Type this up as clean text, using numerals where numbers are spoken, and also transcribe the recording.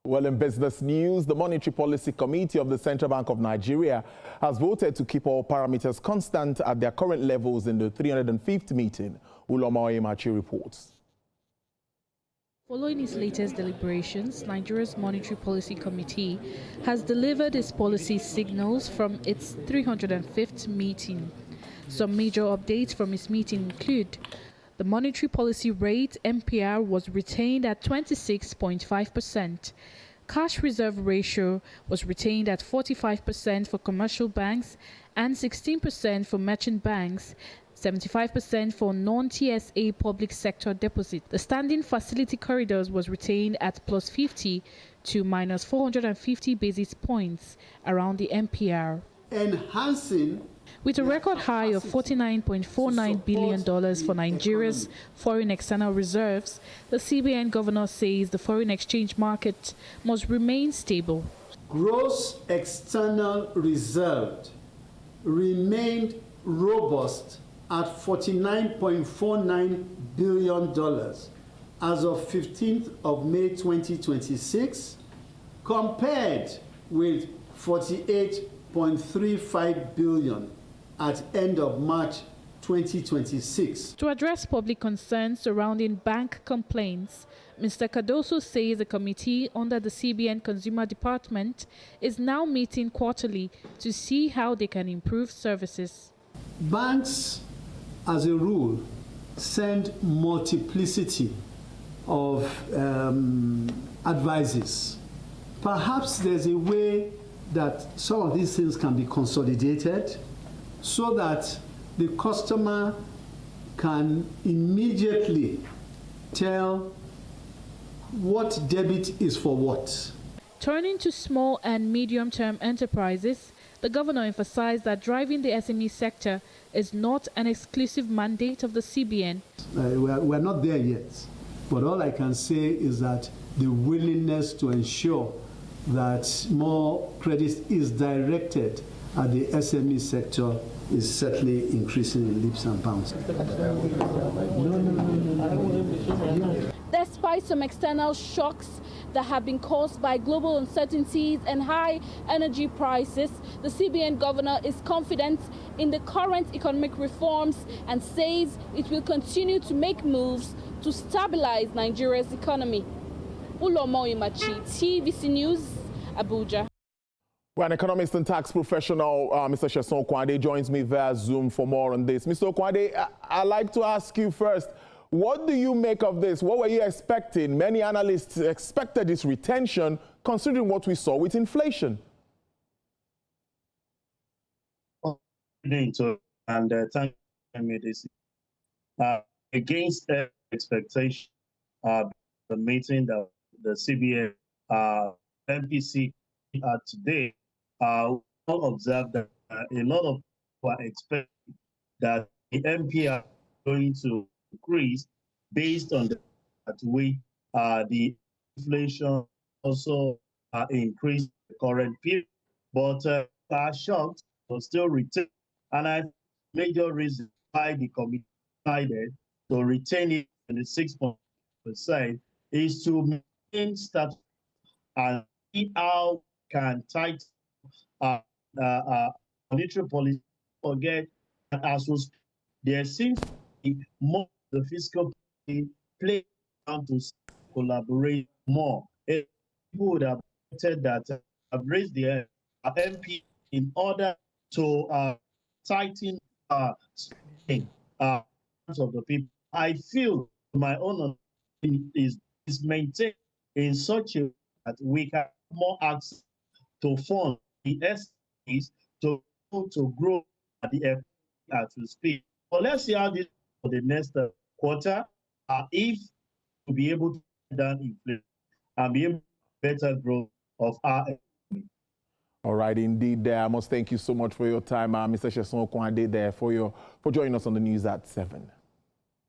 Well, in business news, the Monetary Policy Committee of the Central Bank of Nigeria has voted to keep all parameters constant at their current levels in the 305th meeting. Uloma Oyemachi reports. Following its latest deliberations, Nigeria's Monetary Policy Committee has delivered its policy signals from its 305th meeting. Some major updates from its meeting include: the monetary policy rate, MPR, was retained at 26.5%. Cash reserve ratio was retained at 45% for commercial banks and 16% for merchant banks, 75% for non-TSA public sector deposits. The standing facility corridors was retained at plus 50 to minus 450 basis points around the MPR. Enhancing with a record high of $49.49 billion for Nigeria's foreign external reserves, the CBN governor says the foreign exchange market must remain stable. Gross external reserve remained robust at $49.49 billion as of 15th of May 2026, compared with $48.35 billion at end of March 2026. To address public concerns surrounding bank complaints, Mr. Cardoso says the committee under the CBN Consumer Department is now meeting quarterly to see how they can improve services. Banks, as a rule, send multiplicity of advices. Perhaps there's a way that some of these things can be consolidated so that the customer can immediately tell what debit is for what. Turning to small and medium-term enterprises, the governor emphasized that driving the SME sector is not an exclusive mandate of the CBN. We're not there yet, but all I can say is that the willingness to ensure that more credit is directed at the SME sector is certainly increasing in leaps and bounds. Despite some external shocks that have been caused by global uncertainties and high energy prices, the CBN governor is confident in the current economic reforms and says it will continue to make moves to stabilize Nigeria's economy. Uloma Oyemachi, TVC News, Abuja. Well, an economist and tax professional, Mr. Sheson Kwade, joins me via Zoom for more on this. Mr. Kwade, I'd like to ask you first, what do you make of this? What were you expecting? Many analysts expected this retention, considering what we saw with inflation. And thank you, this. Against expectation, the meeting that the CBN MPC today, we observed that a lot of people are expecting that the MPR is going to increase based on the way the inflation also increased the current period. But are shocked to still retain. And I think the major reason why the committee decided to retain it in the 6% is to maintain status and see how can tighten monetary policy. Forget that as was, there seems to be more the fiscal policy play down to collaborate more. People would have said that have raised the MP in order to tighten spending of the people. I feel my own opinion is maintained in such a way that we have more access to fund the SMEs to grow at the at the speed. But let's see how this for the next quarter, if to be able to get down inflation and be able to better growth of our economy. All right, indeed. I must thank you so much for your time, Mr. Sheson Kwade, for joining us on the news at 7.